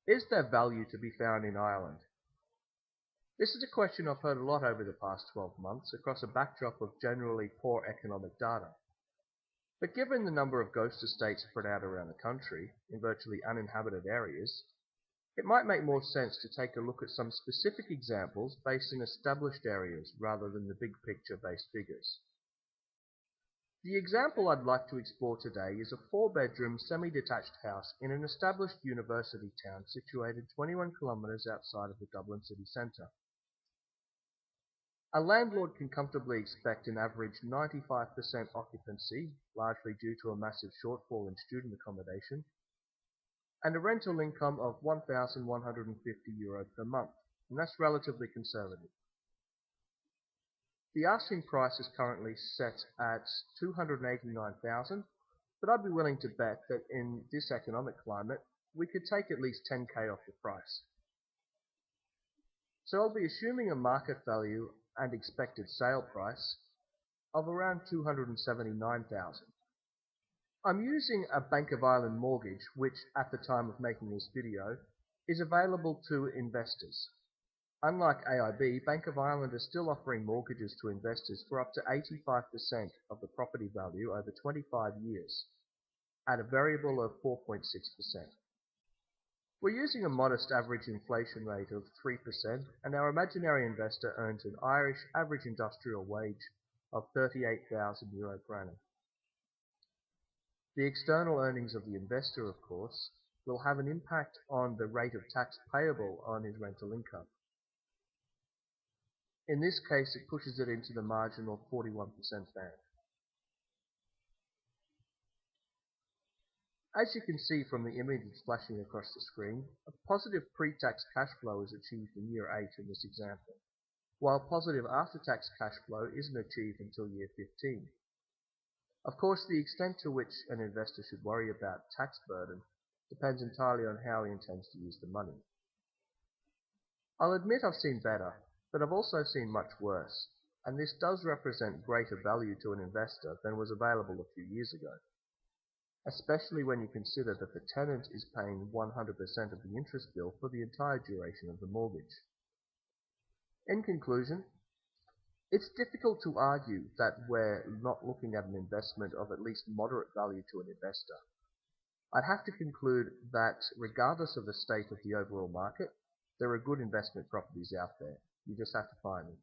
Is there value to be found in Ireland? This is a question I've heard a lot over the past 12 months across a backdrop of generally poor economic data. But given the number of ghost estates spread out around the country, in virtually uninhabited areas, it might make more sense to take a look at some specific examples based in established areas rather than the big picture based figures. The example I'd like to explore today is a 4-bedroom semi-detached house in an established university town situated 21 kilometres outside of the Dublin city centre. A landlord can comfortably expect an average 95% occupancy, largely due to a massive shortfall in student accommodation, and a rental income of €1,150 per month, and that's relatively conservative. The asking price is currently set at $289,000, but I'd be willing to bet that in this economic climate, we could take at least $10K off the price. So I'll be assuming a market value and expected sale price of around $279,000. I'm using a Bank of Ireland mortgage, which at the time of making this video is available to investors. Unlike AIB, Bank of Ireland is still offering mortgages to investors for up to 85% of the property value over 25 years at a variable of 4.6%. We're using a modest average inflation rate of 3%, and our imaginary investor earns an Irish average industrial wage of €38,000 per annum. The external earnings of the investor, of course, will have an impact on the rate of tax payable on his rental income. In this case, it pushes it into the marginal 41% band. As you can see from the images flashing across the screen, a positive pre-tax cash flow is achieved in year 8 in this example, while positive after-tax cash flow isn't achieved until year 15. Of course, the extent to which an investor should worry about tax burden depends entirely on how he intends to use the money. I'll admit I've seen better, but I've also seen much worse, and this does represent greater value to an investor than was available a few years ago, especially when you consider that the tenant is paying 100% of the interest bill for the entire duration of the mortgage. In conclusion, it's difficult to argue that we're not looking at an investment of at least moderate value to an investor. I'd have to conclude that regardless of the state of the overall market, there are good investment properties out there. You just have to find them.